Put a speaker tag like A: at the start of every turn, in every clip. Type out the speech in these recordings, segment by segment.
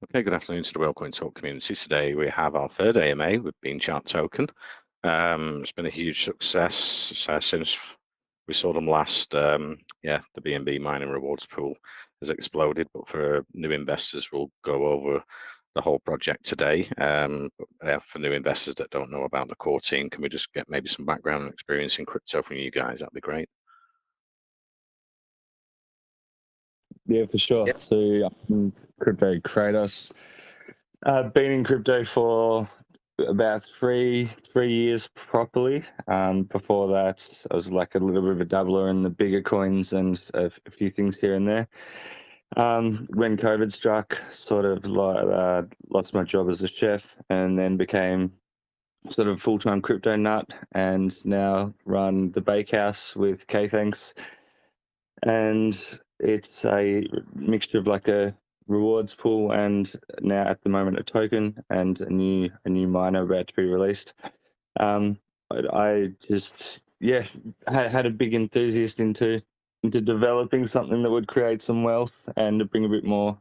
A: Okay, good afternoon to the Wellcoin Talk community. Today we have our third AMA with Bean Chart Token. It's been a huge success since we saw them last. The BNB mining rewards pool has exploded, but for new investors, we'll go over the whole project today. For new investors that don't know about the core team, can we just get maybe some background and experience in crypto from you guys? That'd be great.
B: Yeah, for sure.
C: Yep.
B: So I'm crypto Kratos. Been in crypto for about three years properly. Before that, I was like a little bit of a dabbler in the bigger coins and a few things here and there. When COVID struck, sort of lost my job as a chef, and then became sort of full-time crypto nut, and now run the bakehouse with K-Thanks. And it's a mixture of like a rewards pool and now at the moment a token and a new miner about to be released. I just had a big enthusiast into developing something that would create some wealth and to bring a bit more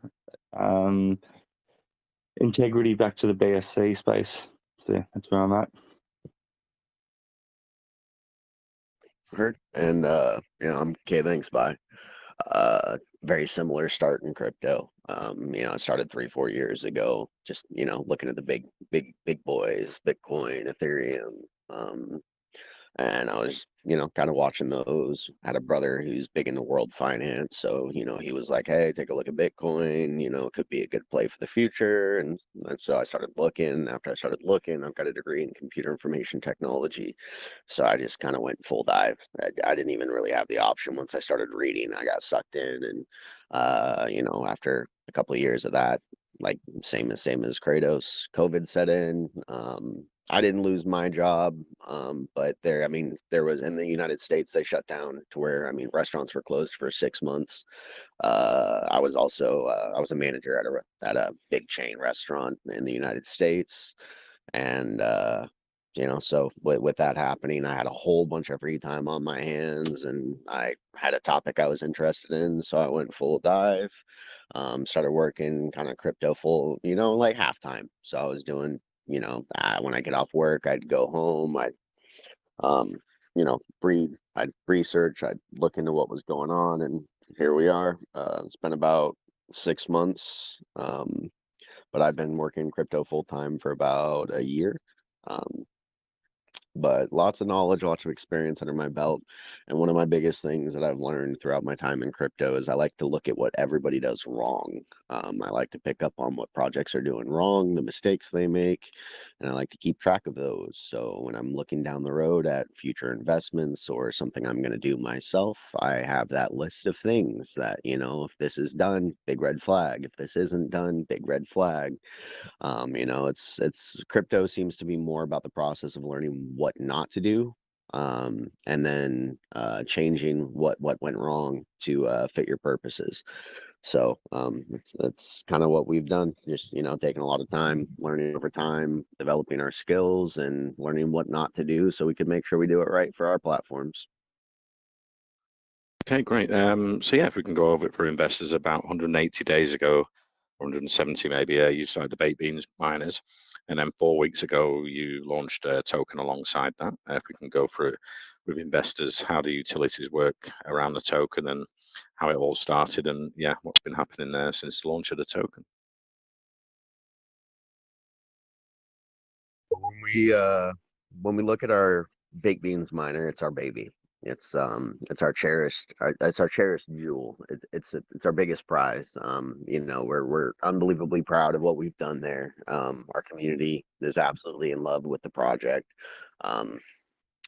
B: integrity back to the BSC space. So that's where I'm at.
C: Heard. And I'm K-Thanks by. Very similar start in crypto. I started 3-4 years ago, just looking at the big boys, Bitcoin, Ethereum. And I was, kind of watching those. Had a brother who's big into world finance, so he was like, "Hey, take a look at Bitcoin. It could be a good play for the future." And so I started looking. After I started looking, I've got a degree in computer information technology, so I just kind of went full dive. I didn't even really have the option. Once I started reading, I got sucked in, and after a couple of years of that, like same as Kratos, COVID set in. I didn't lose my job, but there was in the United States, they shut down to where, restaurants were closed for 6 months. I was also, I was a manager at a big chain restaurant in the United States. And, so with that happening, I had a whole bunch of free time on my hands and I had a topic I was interested in. So I went full dive, started working kind of crypto full, like halftime. So I was doing when I get off work, I'd go home, um, I'd research, I'd look into what was going on, and here we are. It's been about 6 months, but I've been working crypto full time for about a year. Um, but lots of knowledge, lots of experience under my belt. And one of my biggest things that I've learned throughout my time in crypto is I like to look at what everybody does wrong. I like to pick up on what projects are doing wrong, the mistakes they make, and I like to keep track of those. So when I'm looking down the road at future investments or something I'm going to do myself, I have that list of things that, if this is done, big red flag. If this isn't done, big red flag. It's crypto seems to be more about the process of learning what not to do, and then changing what went wrong to fit your purposes. So that's kind of what we've done. Just taking a lot of time, learning over time, developing our skills, and learning what not to do, so we can make sure we do it right for our platforms.
A: Okay, great. If we can go over it for investors, about 180 days ago, 170 maybe, you started the bakedbeans miners, and then 4 weeks ago you launched a token alongside that. If we can go through it with investors, how the utilities work around the token and how it all started, and what's been happening there since the launch of the token.
C: When we look at our baked beans miner, it's our baby. It's our cherished, it's our cherished jewel. It's our biggest prize. We're unbelievably proud of what we've done there. Our community is absolutely in love with the project. Um,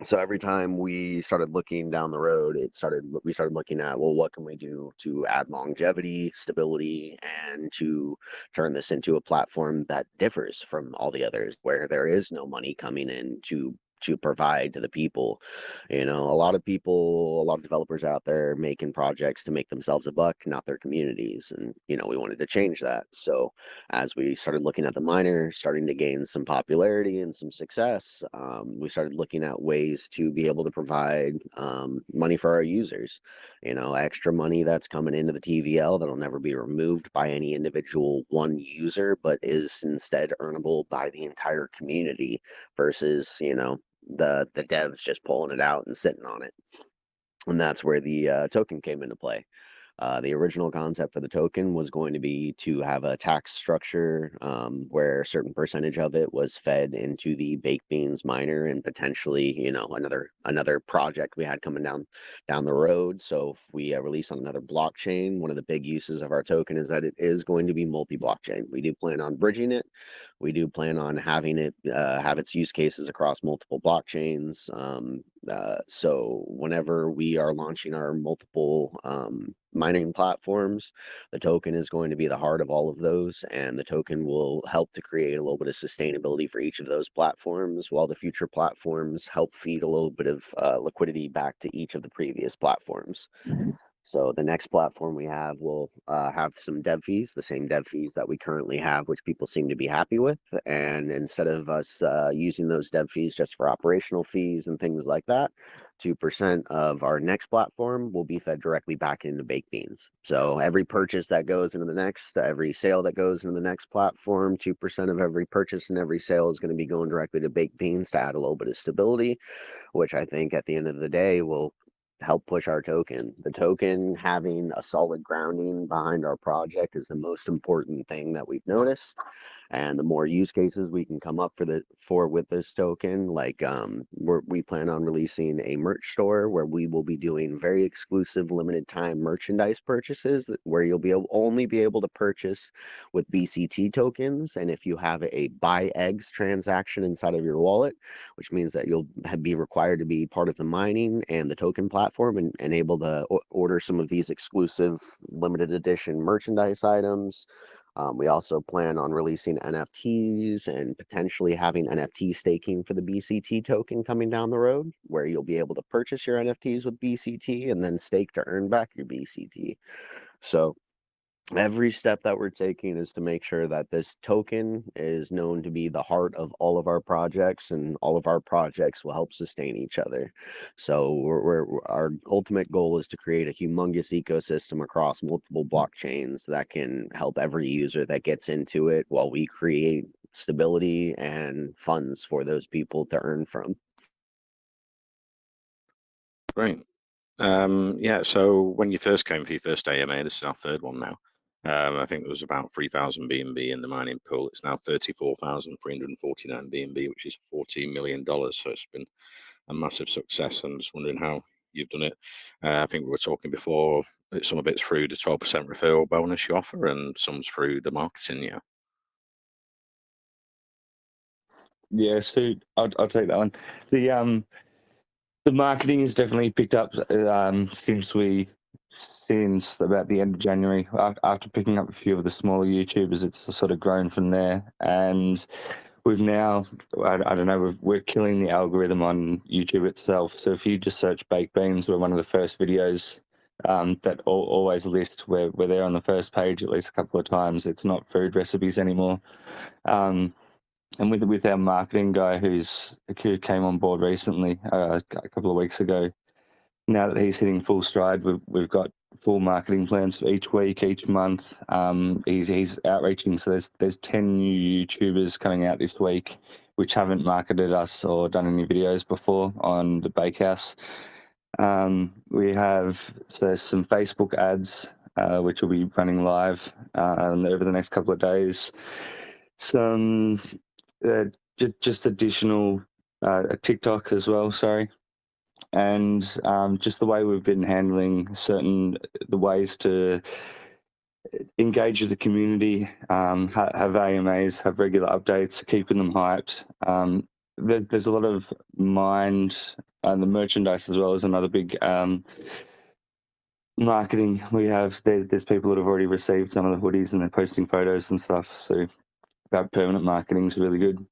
C: so every time we started looking down the road, we started looking at, well, what can we do to add longevity, stability, and to turn this into a platform that differs from all the others, where there is no money coming in to to provide to the people. You know, a lot of developers out there making projects to make themselves a buck, not their communities. And, you know, we wanted to change that. So as we started looking at the miner, starting to gain some popularity and some success, we started looking at ways to be able to provide money for our users. You know, extra money that's coming into the TVL that'll never be removed by any individual one user, but is instead earnable by the entire community versus, you know, the devs just pulling it out and sitting on it. And that's where the token came into play. The original concept for the token was going to be to have a tax structure where a certain percentage of it was fed into the bakedbeans miner and potentially, you know, another project we had coming down the road. So if we release on another blockchain, one of the big uses of our token is that it is going to be multi-blockchain. We do plan on bridging it. We do plan on having it have its use cases across multiple blockchains. So whenever we are launching our multiple mining platforms, the token is going to be the heart of all of those, and the token will help to create a little bit of sustainability for each of those platforms, while the future platforms help feed a little bit of liquidity back to each of the previous platforms. So the next platform we have will have some dev fees, the same dev fees that we currently have, which people seem to be happy with. And instead of us using those dev fees just for operational fees and things like that, 2% of our next platform will be fed directly back into bakedbeans. So every purchase that goes into the next, every sale that goes into the next platform, 2% of every purchase and every sale is going to be going directly to bakedbeans to add a little bit of stability, which I think at the end of the day will help push our token. The token having a solid grounding behind our project is the most important thing that we've noticed. And the more use cases we can come up for with this token, like we plan on releasing a merch store where we will be doing very exclusive limited time merchandise purchases where you'll only be able to purchase with BCT tokens. And if you have a buy eggs transaction inside of your wallet, which means that you'll be required to be part of the mining and the token platform and able to order some of these exclusive limited edition merchandise items. We also plan on releasing NFTs and potentially having NFT staking for the BCT token coming down the road, where you'll be able to purchase your NFTs with BCT and then stake to earn back your BCT. So every step that we're taking is to make sure that this token is known to be the heart of all of our projects, and all of our projects will help sustain each other. So our ultimate goal is to create a humongous ecosystem across multiple blockchains that can help every user that gets into it, while we create stability and funds for those people to earn from.
A: Great. Yeah, so when you first came for your first AMA, this is our third one now. I think there was about 3,000 BNB in the mining pool. It's now 34,349 BNB, which is $14 million. So it's been a massive success. I'm just wondering how you've done it. I think we were talking before, some of it's through the 12% referral bonus you offer, and some's through the marketing. Yeah.
B: Yeah, so I'll take that one. The marketing has definitely picked up since about the end of January. After picking up a few of the smaller YouTubers, it's sort of grown from there. And we've now, I don't know, we're killing the algorithm on YouTube itself. So if you just search baked beans, we're one of the first videos that always list. We're there on the first page at least a couple of times. It's not food recipes anymore. And with our marketing guy who came on board recently, a couple of weeks ago, now that he's hitting full stride, we've got full marketing plans for each week, each month. He's outreaching, so there's 10 new YouTubers coming out this week which haven't marketed us or done any videos before on the Bakehouse. We have some Facebook ads which will be running live over the next couple of days. Some just additional TikTok as well, sorry. And just the way we've been handling the ways to engage with the community, have AMAs, have regular updates, keeping them hyped. There's a lot of mind, and the merchandise as well is another big marketing we have. There's people that have already received some of the hoodies and they're posting photos and stuff. So that permanent marketing is really good.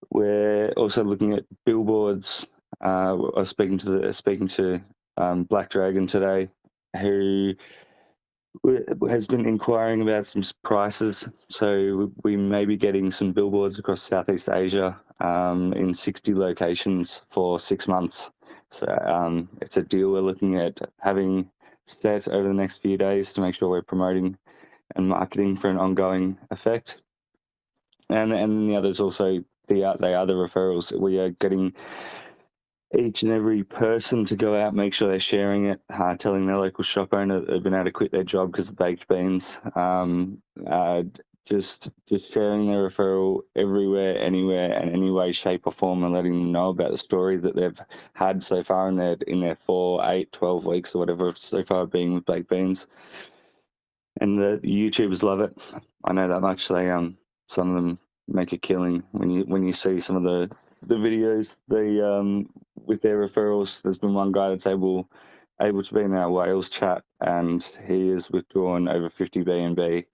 B: We're also looking at billboards. I was speaking to Black Dragon today, who has been inquiring about some prices. So we may be getting some billboards across Southeast Asia in 60 locations for 6 months. So it's a deal we're looking at having set over the next few days to make sure we're promoting and marketing for an ongoing effect. And the others also, they are the referrals. We are getting each and every person to go out, make sure they're sharing it, telling their local shop owner that they've been able to quit their job because of baked beans. Just sharing their referral everywhere, anywhere, and any way, shape, or form, and letting them know about the story that they've had so far in their 4, 8, 12 weeks or whatever so far being with baked beans. And the YouTubers love it. I know that much. Some of them make a killing when you see some of the videos with their referrals. There's been one guy that's able to be in our Wales chat, and he has withdrawn over 50 BNB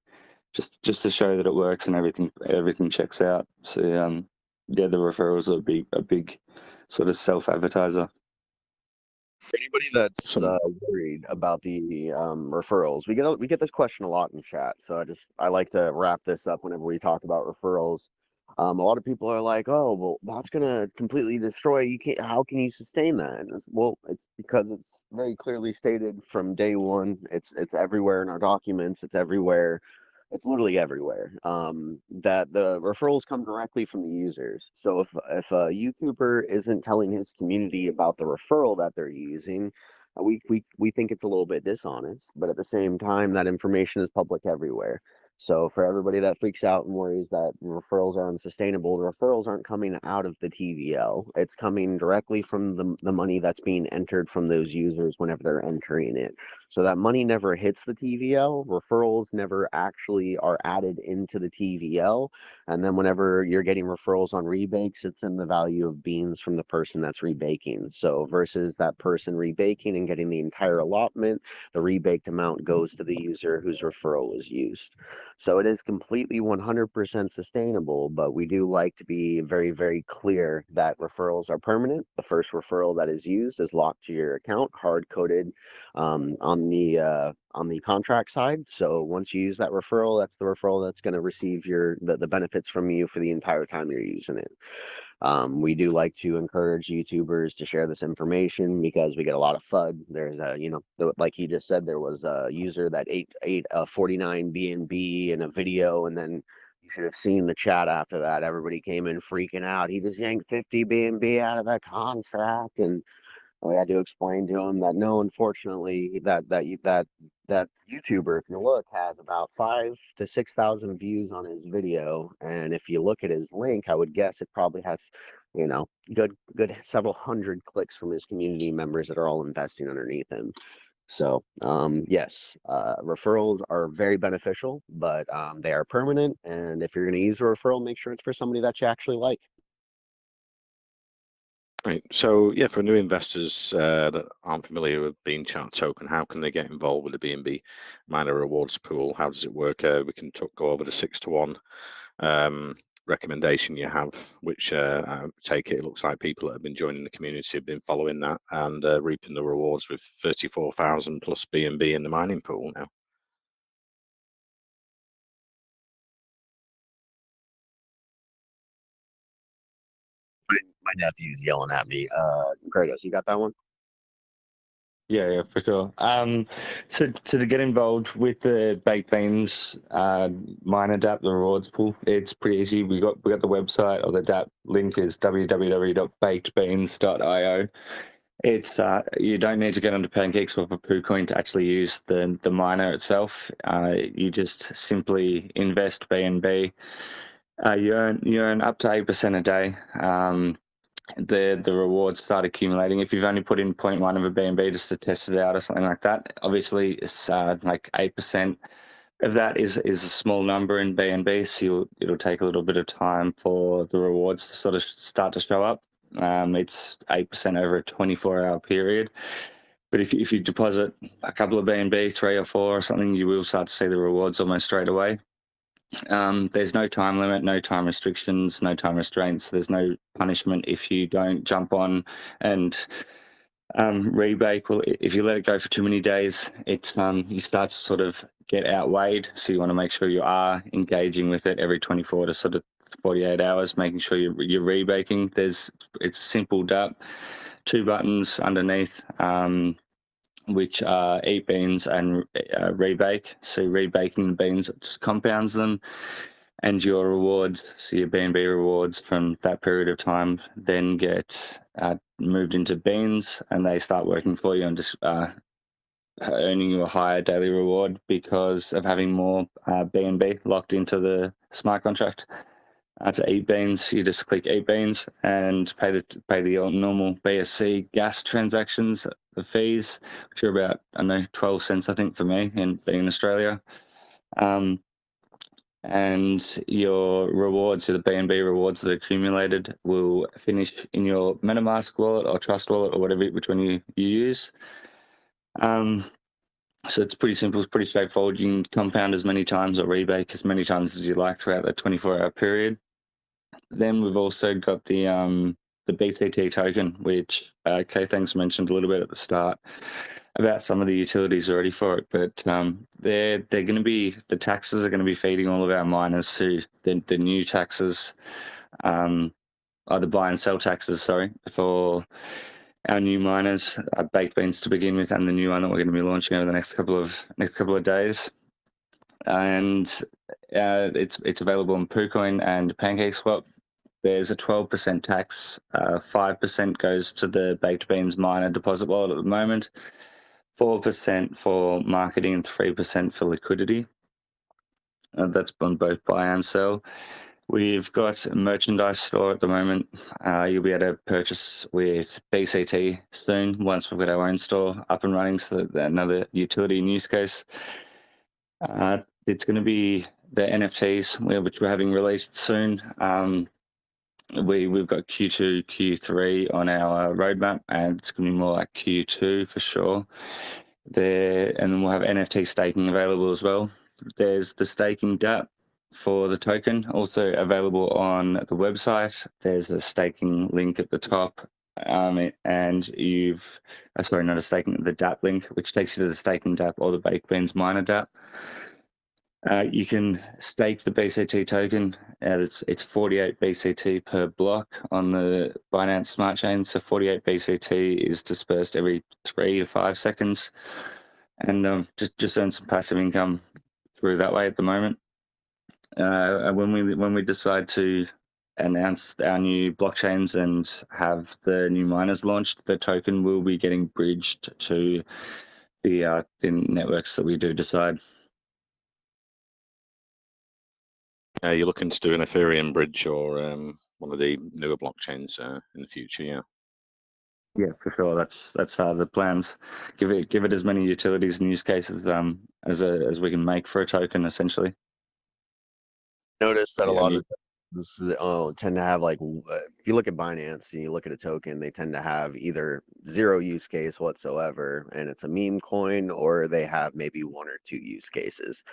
B: just to show that it works and everything checks out. So yeah, the referrals are a big sort of self-advertiser.
C: For anybody that's worried about the referrals, we get this question a lot in chat. So I like to wrap this up whenever we talk about referrals. A lot of people are like, "Oh, well, that's gonna completely destroy. You can't. How can you sustain that?" And well, it's because it's very clearly stated from day one. It's everywhere in our documents. It's everywhere. It's literally everywhere. That the referrals come directly from the users. So if a YouTuber isn't telling his community about the referral that they're using, we think it's a little bit dishonest. But at the same time, that information is public everywhere. So for everybody that freaks out and worries that referrals are unsustainable, the referrals aren't coming out of the TVL. It's coming directly from the money that's being entered from those users whenever they're entering it. So that money never hits the TVL. Referrals never actually are added into the TVL. And then whenever you're getting referrals on rebakes, it's in the value of beans from the person that's rebaking. So versus that person rebaking and getting the entire allotment, the rebaked amount goes to the user whose referral was used. So it is completely 100% sustainable, but we do like to be very, very clear that referrals are permanent. The first referral that is used is locked to your account, hard coded on the contract side. So once you use that referral, that's the referral that's going to receive the benefits from you for the entire time you're using it. We do like to encourage YouTubers to share this information because we get a lot of FUD. There's like he just said, there was a user that ate 49 BNB in a video, and then you should have seen the chat after that. Everybody came in freaking out. He just yanked 50 BNB out of that contract, and we had to explain to him that no, unfortunately, that YouTuber, if you look, has about 5,000 to 6,000 views on his video, and if you look at his link, I would guess it probably has, good several hundred clicks from his community members that are all investing underneath him. So, yes, referrals are very beneficial, but they are permanent, and if you're going to use a referral, make sure it's for somebody that you actually like.
A: Right. So yeah, for new investors that aren't familiar with Bean Chart token, how can they get involved with the BNB miner rewards pool? How does it work? We can go over the 6-to-1 recommendation you have, which I take it looks like people that have been joining the community have been following that and reaping the rewards with 34,000 plus BNB in the mining pool now.
C: My nephew's yelling at me. Kratos, you got that one?
B: Yeah, for sure. So to get involved with the baked beans miner DApp, the rewards pool, it's pretty easy. We got the website, or the DApp link is www.bakedbeans.io. It's you don't need to get onto Pancakes or PooCoin to actually use the miner itself. You just simply invest BNB. You earn up to 8% a day. The rewards start accumulating. If you've only put in 0.1 of a BNB just to test it out or something like that, obviously it's like 8% of that is a small number in BNB, so it'll take a little bit of time for the rewards to sort of start to show up. It's 8% over a 24-hour period. But if you deposit a couple of BNB, 3 or 4 or something, you will start to see the rewards almost straight away. There's no time limit, no time restrictions, no time restraints. There's no punishment if you don't jump on and rebake. Well, if you let it go for too many days, it you start to sort of get outweighed. So you want to make sure you are engaging with it every 24 to sort of 48 hours, making sure you're rebaking. It's simple DAP, 2 buttons underneath, which are eat beans and rebake. So rebaking the beans just compounds them, and your rewards, so your BNB rewards from that period of time, then get moved into beans, and they start working for you and just earning you a higher daily reward because of having more BNB locked into the smart contract. To eat beans, you just click eat beans and pay the normal BSC gas transactions, the fees, which are about, I don't know, 12 cents, I think, for me, in being in Australia. And your rewards, so the BNB rewards that are accumulated, will finish in your MetaMask wallet or Trust wallet or whatever, which one you use. So it's pretty simple, it's pretty straightforward. You can compound as many times or rebake as many times as you like throughout that 24-hour period. Then we've also got the BCT token, which Thanks mentioned a little bit at the start about some of the utilities already for it, but they're going to be, the taxes are going to be feeding all of our miners to the new taxes, the buy and sell taxes, sorry, for our new miners, baked beans to begin with, and the new one that we're going to be launching over the next couple of days. And it's available on PooCoin and PancakeSwap. There's a 12% tax. 5% goes to the baked beans miner deposit wallet at the moment. 4% for marketing and 3% for liquidity. That's on both buy and sell. We've got a merchandise store at the moment. You'll be able to purchase with BCT soon once we've got our own store up and running. So that's another utility and use case. It's going to be the NFTs, which we're having released soon. We've got Q2, Q3 on our roadmap, and it's going to be more like Q2 for sure. And then we'll have NFT staking available as well. There's the staking DApp for the token, also available on the website. There's a staking link at the top, and the DApp link, which takes you to the staking DApp or the baked beans miner DApp. You can stake the BCT token. It's 48 BCT per block on the Binance Smart Chain. So 48 BCT is dispersed every 3 to 5 seconds, and just earn some passive income through that way at the moment. When we decide to announce our new blockchains and have the new miners launched, the token will be getting bridged to the networks that we do decide.
A: You're looking to do an Ethereum bridge or one of the newer blockchains in the future, yeah.
B: Yeah, for sure. That's the plans. Give it as many utilities and use cases as we can make for a token, essentially.
C: Notice that a
A: Yeah,
C: lot of this tend to have if you look at Binance and you look at a token, they tend to have either zero use case whatsoever, and it's a meme coin, or they have maybe 1 or 2 use cases.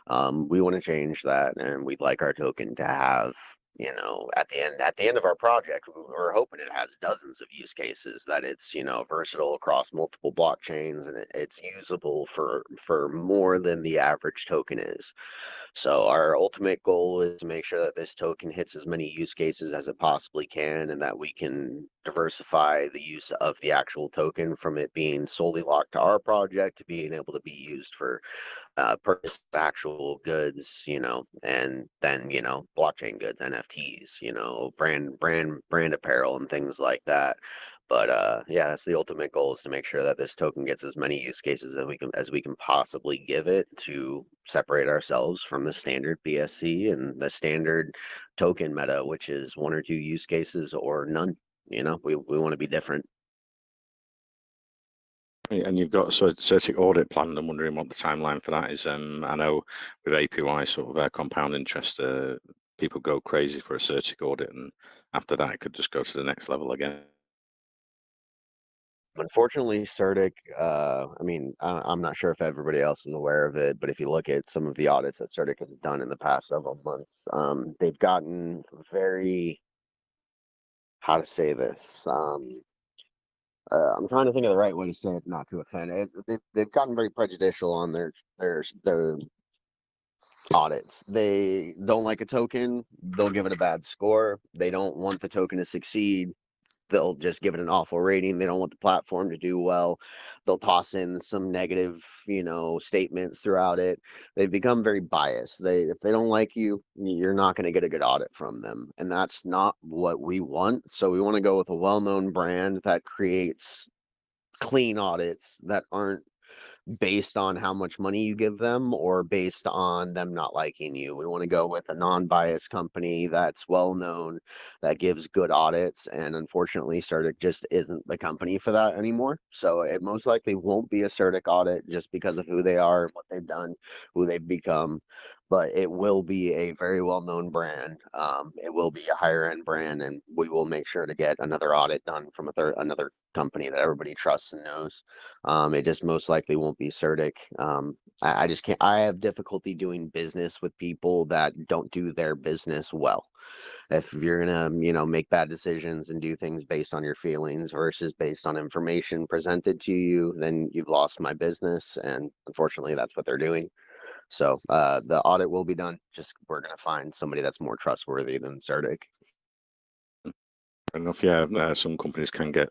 C: We want to change that, and we'd like our token to have, at the end of our project, we're hoping it has dozens of use cases, that it's, versatile across multiple blockchains, and it's usable for more than the average token is. So our ultimate goal is to make sure that this token hits as many use cases as it possibly can, and that we can diversify the use of the actual token from it being solely locked to our project to being able to be used for purchase of actual goods, and then, blockchain goods, NFTs, brand apparel and things like that. But yeah, that's the ultimate goal, is to make sure that this token gets as many use cases as we can possibly give it, to separate ourselves from the standard BSC and the standard token meta, which is 1 or 2 use cases or none. We want to be different.
A: And you've got a certain audit planned. I'm wondering what the timeline for that is. I know with APY sort of compound interest, people go crazy for a certain audit, and after that, it could just go to the next level again.
C: Unfortunately, Certic, I mean, I'm not sure if everybody else is aware of it, but if you look at some of the audits that Certic has done in the past several months, they've gotten very, how to say this? I'm trying to think of the right way to say it, not to offend. They've gotten very prejudicial on their audits. They don't like a token, they'll give it a bad score. They don't want the token to succeed, they'll just give it an awful rating. They don't want the platform to do well. They'll toss in some negative, statements throughout it. They've become very biased. If they don't like you, you're not going to get a good audit from them. And that's not what we want. So we want to go with a well-known brand that creates clean audits that aren't based on how much money you give them or based on them not liking you. We want to go with a non-biased company that's well known, that gives good audits. And unfortunately, Certic just isn't the company for that anymore. So it most likely won't be a Certic audit just because of who they are, what they've done, who they've become. But it will be a very well known brand. It will be a higher end brand, and we will make sure to get another audit done from another company that everybody trusts and knows. It just most likely won't be Certic. I just can't. I have difficulty doing business with people that don't do their business well. If you're gonna, make bad decisions and do things based on your feelings versus based on information presented to you, then you've lost my business. And unfortunately, that's what they're doing. So the audit will be done. Just we're gonna find somebody that's more trustworthy than Certic.
A: Fair enough. Yeah, some companies can get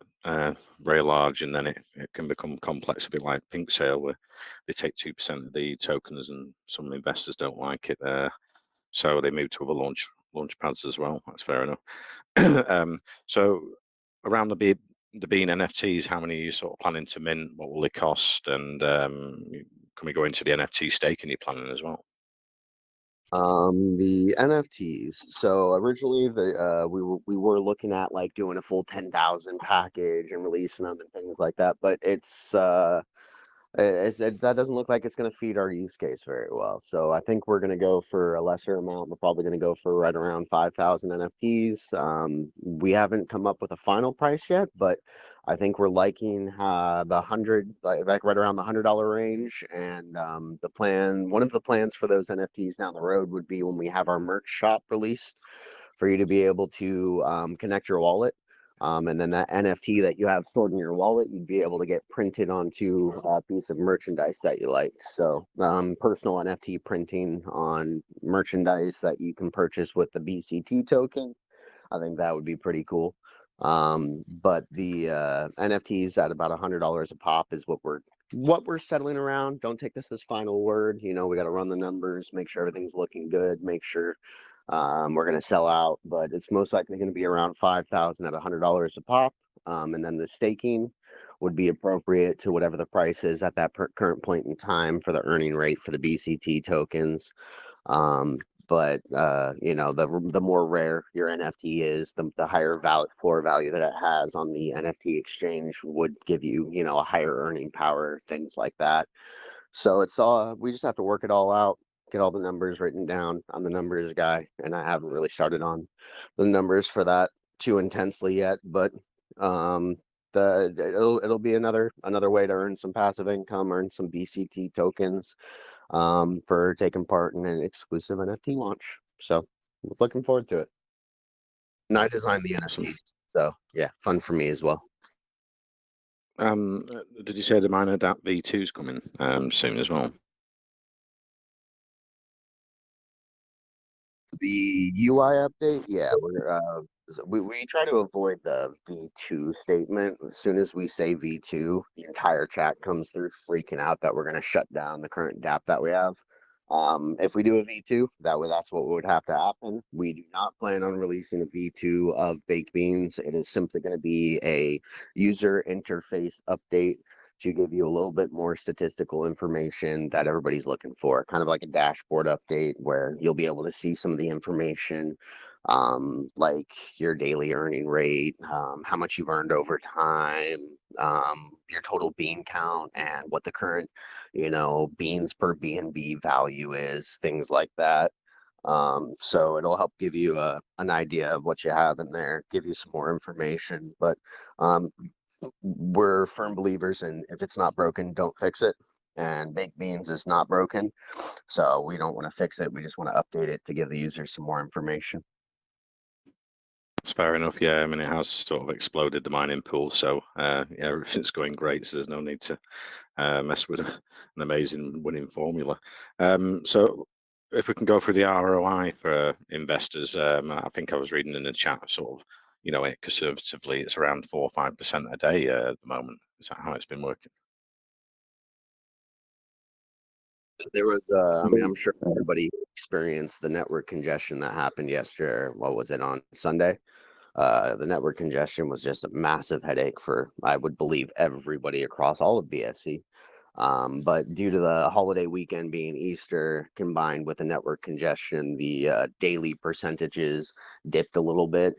A: very large, and then it can become complex, a bit like Presale, where they take 2% of the tokens, and some investors don't like it, so they move to other launch pads as well. That's fair enough. So around the Bean NFTs, how many are you sort of planning to mint? What will they cost? And can we go into the NFT staking you're planning as well?
C: The NFTs. So originally, we were looking at like doing a full 10,000 package and releasing them and things like that. But that doesn't look like it's going to feed our use case very well. So I think we're going to go for a lesser amount. We're probably going to go for right around 5,000 NFTs. We haven't come up with a final price yet, but I think we're liking the hundred, like right around the $100 range. And one of the plans for those NFTs down the road would be when we have our merch shop released, for you to be able to connect your wallet. And then that NFT that you have stored in your wallet, you'd be able to get printed onto a piece of merchandise that you like. So personal NFT printing on merchandise that you can purchase with the BCT token. I think that would be pretty cool. But the NFTs at about $100 a pop is what we're settling around. Don't take this as final word. We got to run the numbers, make sure everything's looking good, make sure we're going to sell out, but it's most likely going to be around 5,000 at $100 a pop. And then the staking would be appropriate to whatever the price is at that current point in time for the earning rate for the BCT tokens. But the more rare your NFT is, the higher floor value that it has on the NFT exchange would give you, a higher earning power, things like that. So it's we just have to work it all out, get all the numbers written down. I'm the numbers guy, and I haven't really started on the numbers for that too intensely yet. But um, it'll be another way to earn some passive income, earn some BCT tokens for taking part in an exclusive NFT launch. So looking forward to it. And I designed the
A: Awesome.
C: NFTs, so yeah, fun for me as well.
A: Did you say the minor DApp V2 is coming soon as well?
C: The UI update, yeah, we try to avoid the V2 statement. As soon as we say V2, the entire chat comes through freaking out that we're going to shut down the current DApp that we have. If we do a V2, that's what would have to happen. We do not plan on releasing a V2 of Baked Beans. It is simply going to be a user interface update to give you a little bit more statistical information that everybody's looking for, kind of like a dashboard update where you'll be able to see some of the information, like your daily earning rate, how much you've earned over time, your total bean count, and what the current, beans per BNB value is, things like that. So it'll help give you an idea of what you have in there, give you some more information. But we're firm believers in if it's not broken, don't fix it. And baked beans is not broken, so we don't want to fix it. We just want to update it to give the users some more information.
A: It's fair enough. Yeah, I mean, it has sort of exploded the mining pool, so yeah, everything's going great. So there's no need to mess with an amazing winning formula. So if we can go through the ROI for investors, I think I was reading in the chat, sort of, it conservatively, it's around 4 or 5% a day at the moment. Is that how it's been working?
C: There was, I mean, I'm sure everybody experienced the network congestion that happened yesterday. What was it, on Sunday? The network congestion was just a massive headache for, I would believe, everybody across all of BSC. But due to the holiday weekend being Easter combined with the network congestion, the daily percentages dipped a little bit.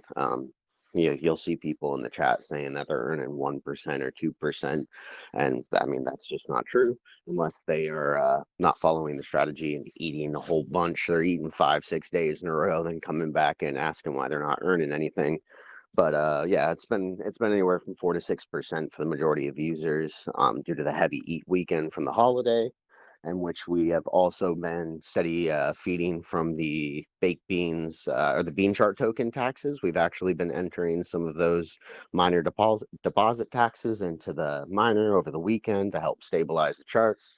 C: You'll see people in the chat saying that they're earning 1% or 2%. And I mean, that's just not true unless they are not following the strategy and eating a whole bunch. They're eating 5, 6 days in a row, then coming back and asking why they're not earning anything. But yeah, it's been anywhere from 4 to 6% for the majority of users, due to the heavy eat weekend from the holiday, and which we have also been steady feeding from the baked beans or the bean chart token taxes. We've actually been entering some of those miner deposit taxes into the miner over the weekend to help stabilize the charts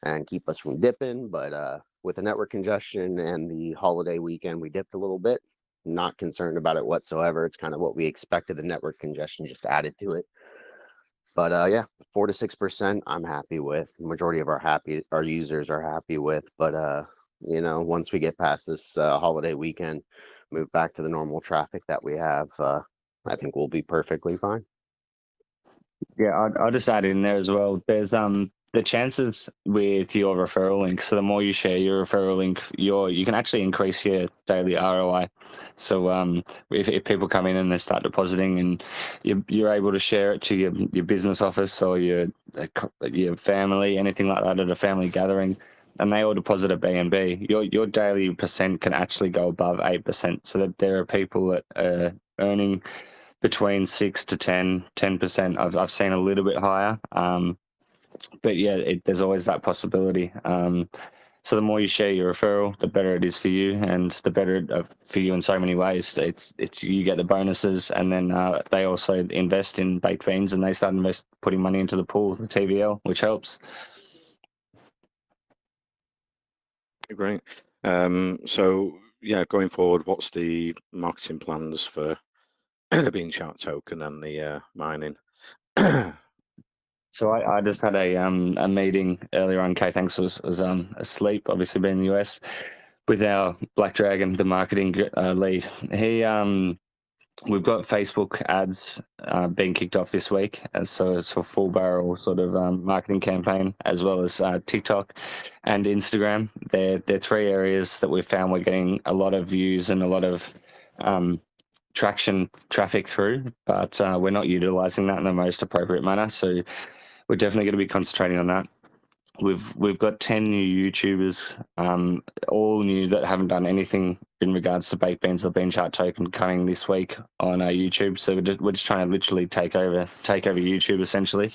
C: and keep us from dipping. But with the network congestion and the holiday weekend, we dipped a little bit. Not concerned about it whatsoever. It's kind of what we expected. The network congestion just added to it. But yeah, 4 to 6%, I'm happy with. The majority of our users are happy with. But once we get past this holiday weekend, move back to the normal traffic that we have, I think we'll be perfectly fine.
B: Yeah, I'll just add in there as well. There's the chances with your referral link. So the more you share your referral link, you can actually increase your daily ROI. So if people come in and they start depositing, and you're able to share it to your business office or your family, anything like that, at a family gathering, and they all deposit a BNB, your daily percent can actually go above 8%. So that there are people that are earning between 6 to 10%. I've seen a little bit higher, but yeah, there's always that possibility. So the more you share your referral, the better it is for you, and the better for you in so many ways. It's you get the bonuses, and then they also invest in baked beans, and they start putting money into the pool, the TVL, which helps.
A: Great. So yeah, going forward, what's the marketing plans for the Bean Chart token and the mining?
B: So I just had a meeting earlier on. K Thanks was asleep, obviously being in the US, with our Black Dragon, the marketing lead. We've got Facebook ads being kicked off this week, so it's a full barrel sort of marketing campaign, as well as TikTok and Instagram. They're three areas that we've found we're getting a lot of views and a lot of traffic through, but we're not utilizing that in the most appropriate manner. So we're definitely going to be concentrating on that. We've got 10 new YouTubers, all new, that haven't done anything in regards to baked beans or bean chart token, coming this week on YouTube. So we're just trying to literally take over YouTube essentially.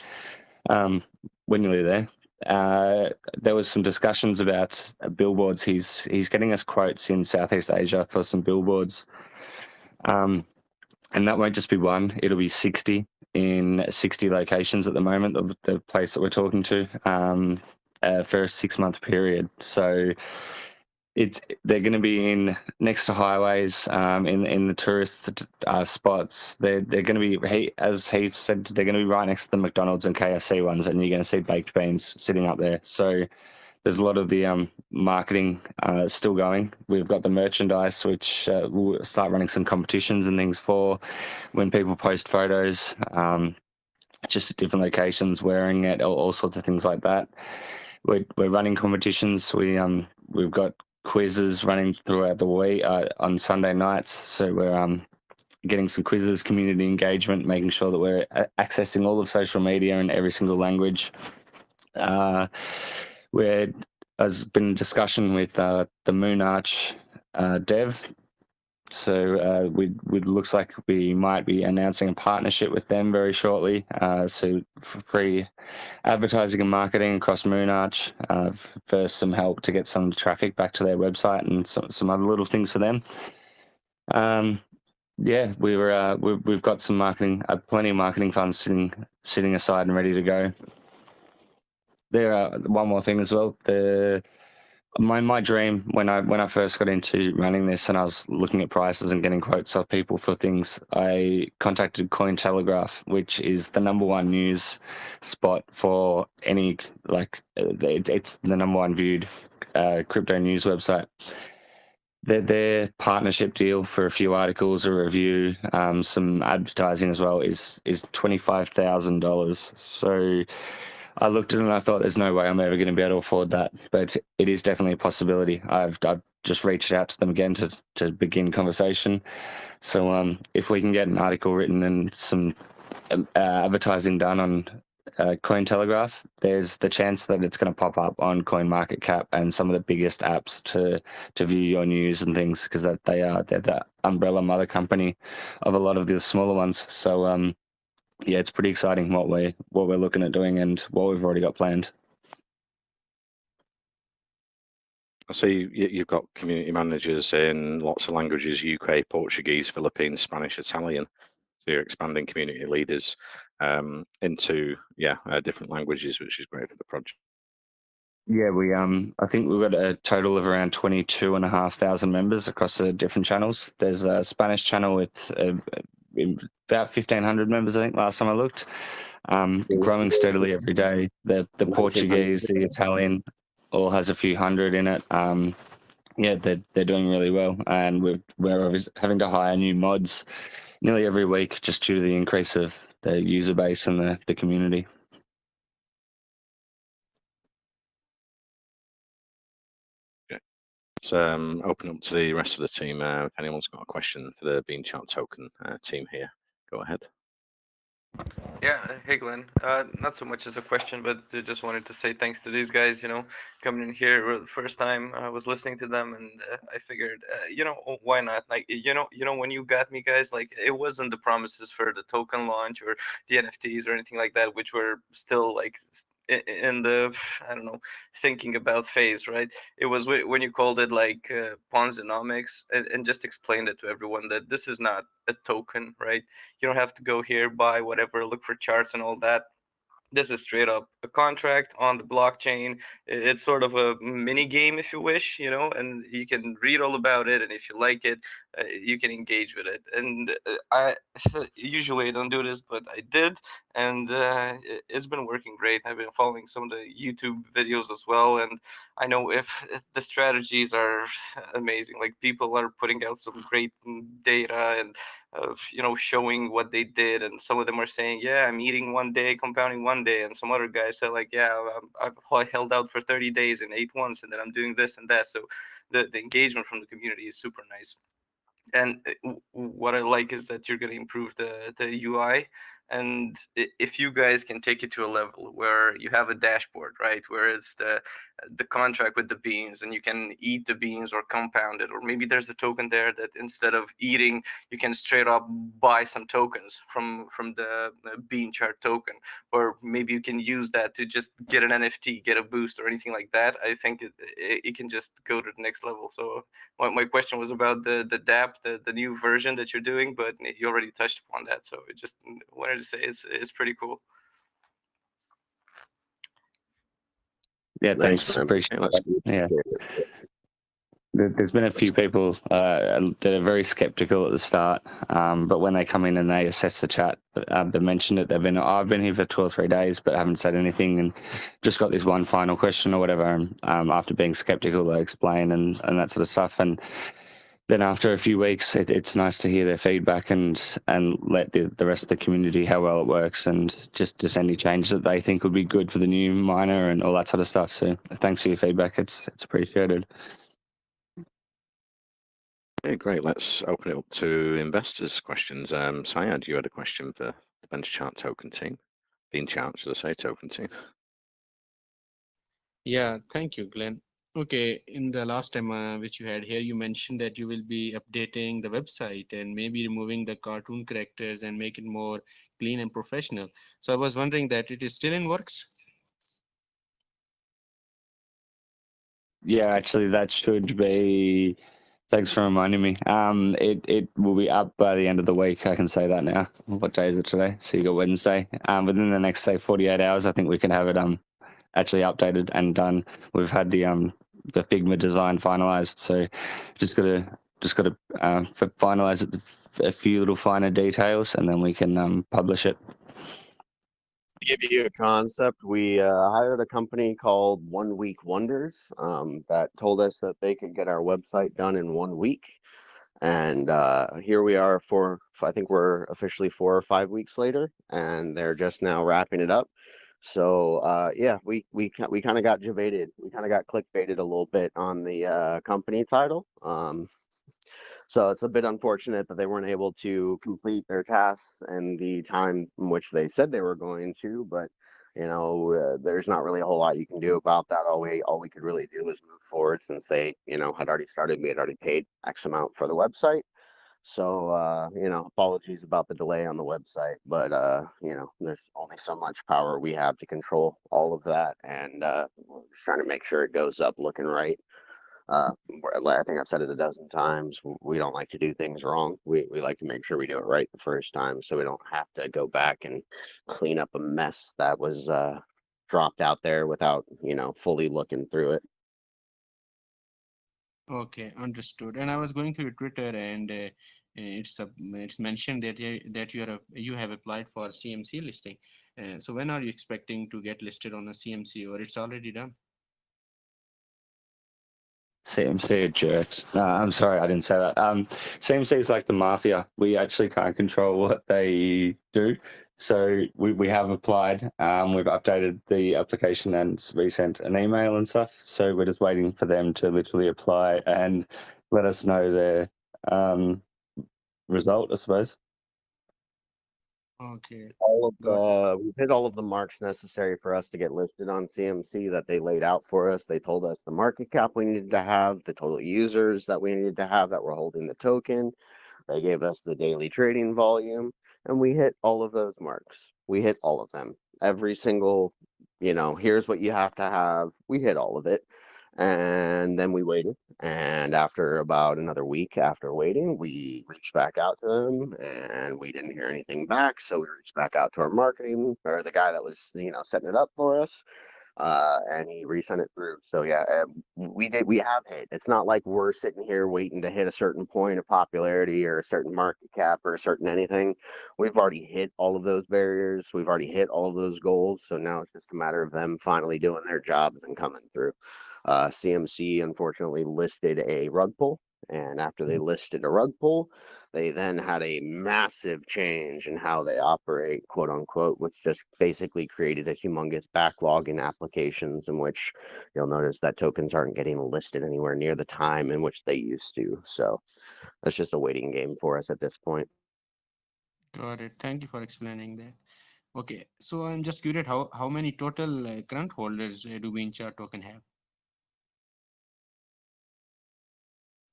B: We're nearly there. There was some discussions about billboards. He's getting us quotes in Southeast Asia for some billboards, and that won't just be one. It'll be 60 in 60 locations at the moment of the place that we're talking to, for a 6-month period. So they're going to be in next to highways, in the tourist spots. They're going to be, as he said, they're going to be right next to the McDonald's and KFC ones, and you're going to see baked beans sitting up there. So there's a lot of the marketing still going. We've got the merchandise, which we'll start running some competitions and things for when people post photos, just at different locations wearing it, all sorts of things like that. We're running competitions. We've got quizzes running throughout the week on Sunday nights. So we're getting some quizzes, community engagement, making sure that we're accessing all of social media in every single language. There's been a discussion with the Moon Arch dev, So we looks like we might be announcing a partnership with them very shortly. So for free advertising and marketing across Moonarch, for some help to get some traffic back to their website and some other little things for them. Yeah, we've got some marketing, plenty of marketing funds sitting aside and ready to go. There one more thing as well. My dream when I first got into running this and I was looking at prices and getting quotes off people for things, I contacted Cointelegraph, which is the #1 news spot for any it's the #1 viewed crypto news website. Their partnership deal for a few articles, a review, some advertising as well is $25,000. So I looked at it and I thought, there's no way I'm ever going to be able to afford that, but it is definitely a possibility. I've just reached out to them again to begin conversation. So if we can get an article written and some advertising done on Cointelegraph, there's the chance that it's going to pop up on CoinMarketCap and some of the biggest apps to view your news and things, because they're the umbrella mother company of a lot of the smaller ones. So yeah, it's pretty exciting what we're looking at doing and what we've already got planned.
A: I see you've got community managers in lots of languages: UK, Portuguese, Philippines, Spanish, Italian. So you're expanding community leaders into different languages, which is great for the project.
B: Yeah, I think we've got a total of around 22,500 members across the different channels. There's a Spanish channel with about 1,500 members, I think, last time I looked. Growing steadily every day. The Portuguese, the Italian, all has a few hundred in it. Yeah, they're doing really well, and we're having to hire new mods nearly every week just due to the increase of the user base and the community.
A: Let's open up to the rest of the team. If anyone's got a question for the Bean Chart Token team here, go ahead.
D: Yeah, hey Glenn. Not so much as a question, but I just wanted to say thanks to these guys. Coming in here for the first time, I was listening to them, and I figured, why not? Like, when you got me, guys, like, it wasn't the promises for the token launch or the NFTs or anything like that, which were still like in the, I don't know, thinking about phase, right? It was when you called it like Ponzinomics, and just explained it to everyone that this is not a token, right? You don't have to go here, buy whatever, look for charts and all that. This is straight up a contract on the blockchain. It's sort of a mini game, if you wish, and you can read all about it. And if you like it, you can engage with it. And I usually I don't do this, but I did, and it's been working great. I've been following some of the YouTube videos as well, and I know if the strategies are amazing. Like, people are putting out some great data and of showing what they did, and some of them are saying, yeah, I'm eating one day, compounding one day, and some other guys say like, yeah, I've held out for 30 days and ate once, and then I'm doing this and that. So the engagement from the community is super nice. And what I like is that you're going to improve the UI. And if you guys can take it to a level where you have a dashboard, right, where it's the contract with the beans, and you can eat the beans or compound it, or maybe there's a token there that instead of eating, you can straight up buy some tokens from the bean chart token, or maybe you can use that to just get an NFT, get a boost, or anything like that. I think it can just go to the next level. So my question was about the DApp, the new version that you're doing, but you already touched upon that. So I just wanted to say it's pretty cool.
B: Yeah, thanks. Appreciate it. Yeah. There's been a few people that are very skeptical at the start, but when they come in and they assess the chat, they mentioned it. I've been here for 2 or 3 days, but haven't said anything, and just got this one final question or whatever. And after being skeptical, they explain and that sort of stuff. And then after a few weeks, it's nice to hear their feedback and let the rest of the community how well it works, and just any change that they think would be good for the new miner and all that sort of stuff. So thanks for your feedback. It's appreciated.
A: Okay, great. Let's open it up to investors' questions. Syed, you had a question for the Bench Chart Token team. Bean Chart, should I say, token team?
E: Yeah, thank you, Glenn. Okay, in the last time which you had here, you mentioned that you will be updating the website and maybe removing the cartoon characters and make it more clean and professional. So I was wondering that it is still in works.
B: Yeah, actually, that should be. Thanks for reminding me. It will be up by the end of the week. I can say that now. What day is it today? So you got Wednesday. Within the next, say, 48 hours, I think we can have it actually updated and done. We've had the Figma design finalized, so just gotta finalize it, a few little finer details, and then we can publish it.
C: To give you a concept, we hired a company called 1 Week Wonders that told us that they could get our website done in 1 week. And here we are I think we're officially 4 or 5 weeks later, and they're just now wrapping it up. So yeah, we kind of got jebaited. We kind of got clickbaited a little bit on the company title. So it's a bit unfortunate that they weren't able to complete their tasks in the time in which they said they were going to, but there's not really a whole lot you can do about that. All we could really do was move forward since they, had already started. We had already paid X amount for the website. So apologies about the delay on the website, but there's only so much power we have to control all of that, and we're just trying to make sure it goes up looking right. I think I've said it a dozen times. We don't like to do things wrong. We like to make sure we do it right the first time, so we don't have to go back and clean up a mess that was dropped out there without fully looking through it.
E: Okay, understood. And I was going through Twitter, and it's mentioned that you have applied for CMC listing. So when are you expecting to get listed on a CMC, or it's already done?
B: CMC are jerks. No, I'm sorry, I didn't say that. CMC is like the mafia. We actually can't control what they do. So we have applied. We've updated the application and resent an email and stuff. So we're just waiting for them to literally apply and let us know their result, I suppose.
E: Okay, got it.
C: We've hit all of the marks necessary for us to get listed on CMC that they laid out for us. They told us the market cap we needed to have, the total users that we needed to have that were holding the token. They gave us the daily trading volume, and we hit all of those marks. We hit all of them. Every single, here's what you have to have. We hit all of it. And then we waited. And after about another week after waiting, we reached back out to them and we didn't hear anything back. So we reached back out to our marketing or the guy that was, setting it up for us. And he resent it through. So yeah, we have hit. It's not like we're sitting here waiting to hit a certain point of popularity or a certain market cap or a certain anything. We've already hit all of those barriers. We've already hit all of those goals. So now it's just a matter of them finally doing their jobs and coming through. CMC unfortunately listed a rug pull. And after they listed a rug pull, they then had a massive change in how they operate, quote unquote, which just basically created a humongous backlog in applications in which you'll notice that tokens aren't getting listed anywhere near the time in which they used to. So that's just a waiting game for us at this point.
E: Got it. Thank you for explaining that. Okay, so I'm just curious how many total current holders do Binchar token have?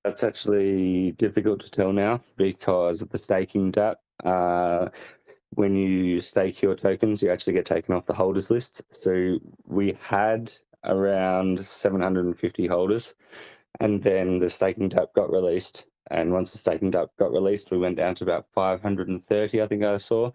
B: That's actually difficult to tell now because of the staking dApp. When you stake your tokens, you actually get taken off the holders list. So we had around 750 holders, and then the staking dApp got released. And once the staking dApp got released, we went down to about 530, I think I saw.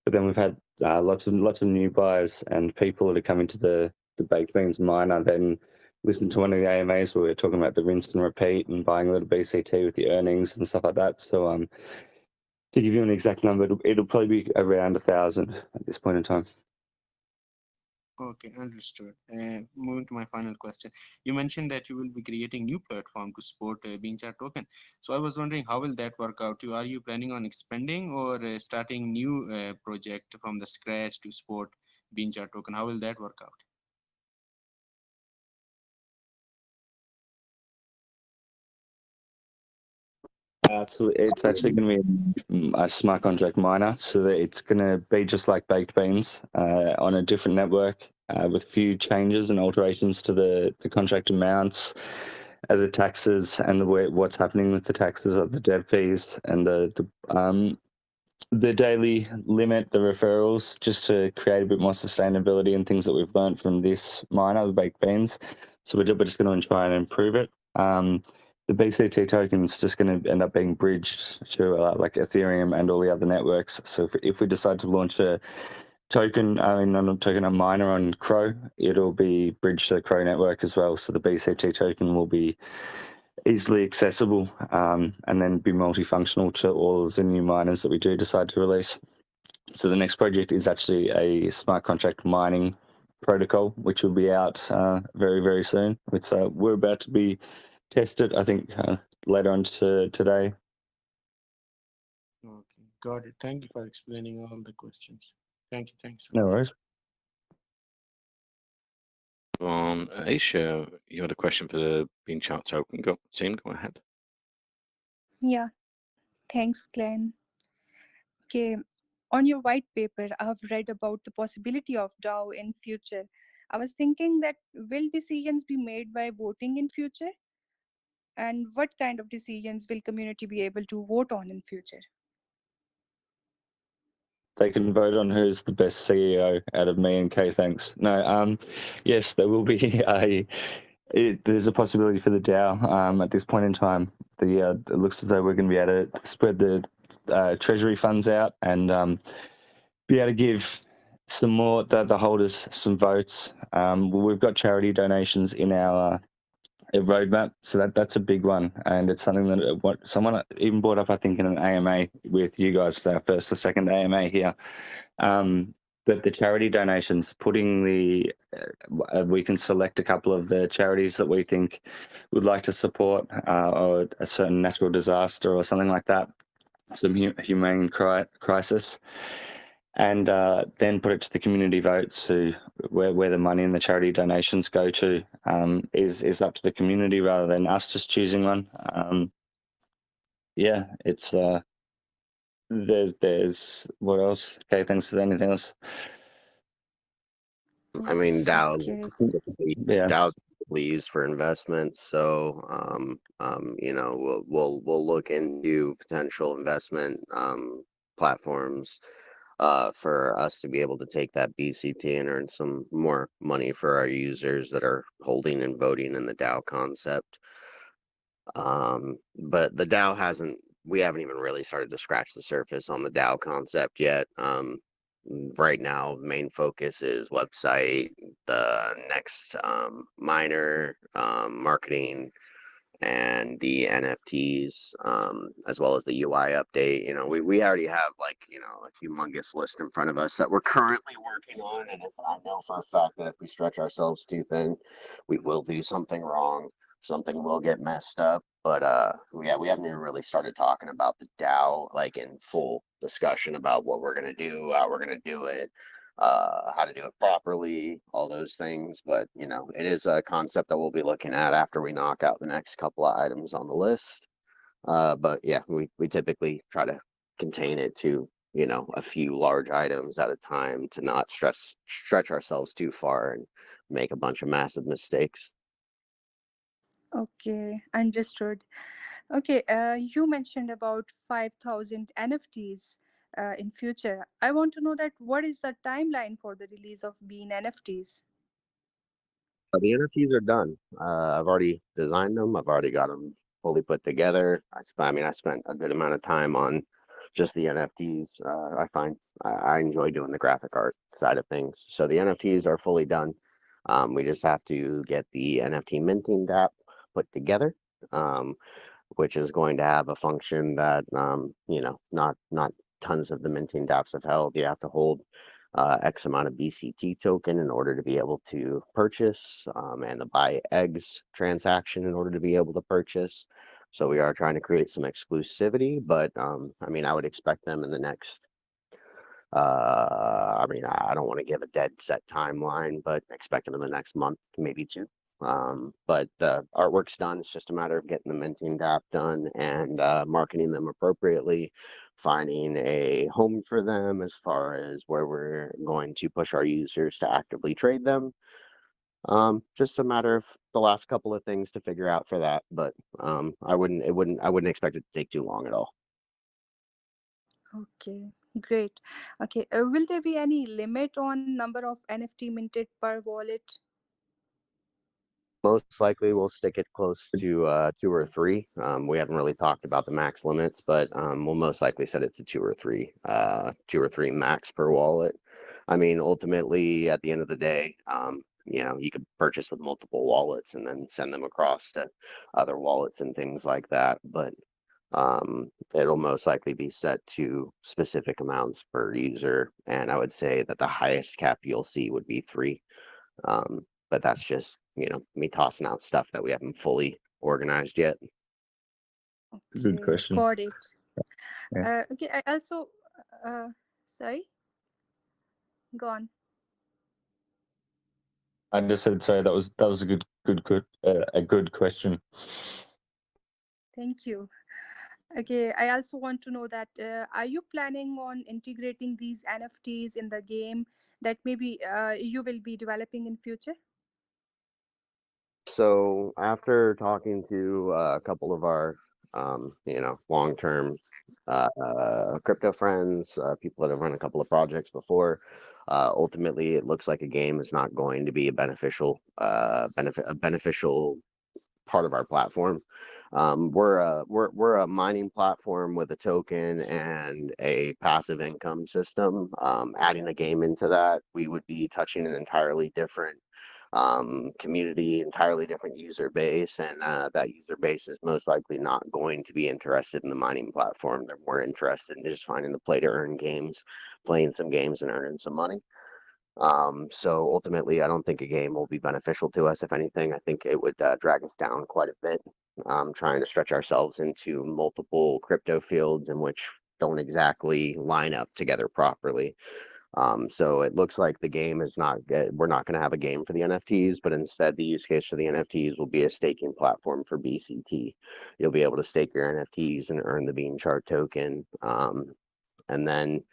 B: But then we've had lots of new buyers and people that have come into the baked beans miner. Then listened to one of the AMAs where we were talking about the rinse and repeat and buying a little BCT with the earnings and stuff like that. So to give you an exact number, it'll probably be around 1,000 at this point in time.
E: Okay, understood. Moving to my final question. You mentioned that you will be creating new platform to support Binchar token. So I was wondering how will that work out? Are you planning on expanding or starting new project from the scratch to support Binchar token? How will that work out?
B: So it's actually going to be a smart contract miner, so that it's going to be just like baked beans on a different network. with a few changes and alterations to the contract amounts, the taxes, and what's happening with the taxes of the dev fees and the daily limit, the referrals, just to create a bit more sustainability and things that we've learned from this miner, the baked beans. So we're just going to try and improve it. The BCT token is just going to end up being bridged to like Ethereum and all the other networks. So if we decide to launch a token, not a token, a miner on Crow, it'll be bridged to the Crow network as well. So the BCT token will be easily accessible and then be multifunctional to all of the new miners that we do decide to release. So the next project is actually a smart contract mining protocol, which will be out very, very soon. It's we're about to be tested, I think, later on today.
E: Okay, got it. Thank you for explaining all the questions. Thank you. Thanks.
B: No worries.
A: Aisha, you had a question for the Bean Chart token. Go ahead.
F: Yeah, thanks, Glenn. Okay, on your white paper, I have read about the possibility of DAO in future. I was thinking that will decisions be made by voting in future? And what kind of decisions will community be able to vote on in future?
B: They can vote on who's the best CEO out of me and Kay. Thanks. No, yes, there will be there's a possibility for the DAO at this point in time. It looks as though we're going to be able to spread the treasury funds out and be able to give some more the holders some votes. We've got charity donations in our roadmap, so that's a big one, and it's something that what someone even brought up, I think, in an AMA with you guys, our first or second AMA here. But the charity donations, putting we can select a couple of the charities that we think would like to support or a certain natural disaster or something like that, some humane crisis, and then put it to the community votes where the money and the charity donations go to is up to the community rather than us just choosing one. Yeah, it's there's what else? Okay, thanks for anything else.
C: I mean, DAOs
F: Okay.
B: Yeah.
C: DAOs typically used for investments, so you know, we'll look into potential investment platforms for us to be able to take that BCT and earn some more money for our users that are holding and voting in the DAO concept. But the DAO we haven't even really started to scratch the surface on the DAO concept yet. Right now, main focus is website, the next miner, marketing, and the NFTs, as well as the UI update. You know, we already have, like, you know, a humongous list in front of us that we're currently working on. And if I know for a fact that if we stretch ourselves too thin, we will do something wrong. Something will get messed up. But we haven't even really started talking about the DAO, like in full discussion about what we're gonna do, how we're gonna do it, how to do it properly, all those things. But you know, it is a concept that we'll be looking at after we knock out the next couple of items on the list. But yeah, we typically try to contain it to, you know, a few large items at a time to not stretch ourselves too far and make a bunch of massive mistakes.
F: Okay, understood. Okay, you mentioned about 5,000 NFTs in future. I want to know that what is the timeline for the release of Bean NFTs?
C: The NFTs are done. I've already designed them. I've already got them fully put together. I spent a good amount of time on just the NFTs. I find I enjoy doing the graphic art side of things. So the NFTs are fully done. We just have to get the NFT minting app put together, which is going to have a function that, you know, not tons of the minting dApps have held. You have to hold X amount of BCT token in order to be able to purchase, and the buy eggs transaction in order to be able to purchase. So we are trying to create some exclusivity, but I mean, I would expect them in the next, I mean, I don't want to give a dead set timeline, but expect them in the next month, maybe two. But the artwork's done. It's just a matter of getting the minting app done and marketing them appropriately, finding a home for them as far as where we're going to push our users to actively trade them. Just a matter of the last couple of things to figure out for that, but I wouldn't expect it to take too long at all.
F: Okay, great. Okay, will there be any limit on number of NFT minted per wallet?
C: Most likely we'll stick it close to 2 or 3. We haven't really talked about the max limits, but we'll most likely set it to 2 or 3, 2 or 3 max per wallet. I mean, ultimately, at the end of the day, you could purchase with multiple wallets and then send them across to other wallets and things like that. But it'll most likely be set to specific amounts per user, and I would say that the highest cap you'll see would be 3. But that's just, me tossing out stuff that we haven't fully organized yet.
B: Good
F: Okay,
B: question.
F: got it.
B: Yeah.
F: Okay, I also, sorry, go on.
B: I just said sorry. That was a good question.
F: Thank you. Okay, I also want to know that are you planning on integrating these NFTs in the game that maybe you will be developing in future?
C: So after talking to a couple of our, long-term crypto friends, people that have run a couple of projects before, ultimately it looks like a game is not going to be a beneficial part of our platform. We're a mining platform with a token and a passive income system. Adding a game into that, we would be touching an entirely different community, entirely different user base, and that user base is most likely not going to be interested in the mining platform. They're more interested in just finding the play to earn games, playing some games and earning some money. So ultimately, I don't think a game will be beneficial to us. If anything, I think it would drag us down quite a bit, trying to stretch ourselves into multiple crypto fields in which don't exactly line up together properly. So it looks like the game is not good. We're not going to have a game for the NFTs, but instead the use case for the NFTs will be a staking platform for BCT. You'll be able to stake your NFTs and earn the Bean Chart token. And then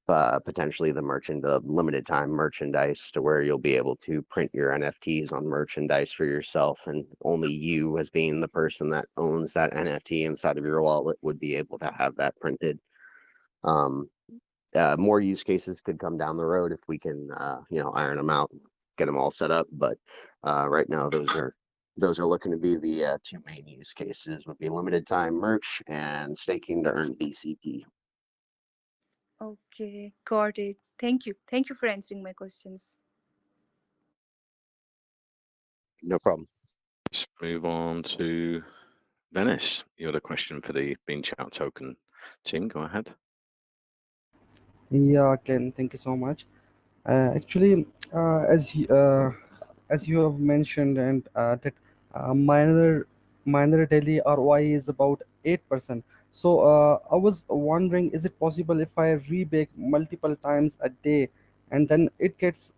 C: potentially the limited time merchandise to where you'll be able to print your NFTs on merchandise for yourself, and only you, as being the person that owns that NFT inside of your wallet, would be able to have that printed. Um, more use cases could come down the road if we can, iron them out, get them all set up. But right now, those are looking to be the 2 main use cases: would be limited time merch and staking to earn BCP.
F: Okay, got it. Thank you. Thank you for answering my questions.
C: No problem.
A: Let's move on to Venice. You had a question for the Bean Chat token team. Go ahead.
G: Yeah, Ken, thank you so much. Actually, as you have mentioned, and that minor daily ROI is about 8%. So I was wondering, is it possible if I rebake multiple times a day, and then it gets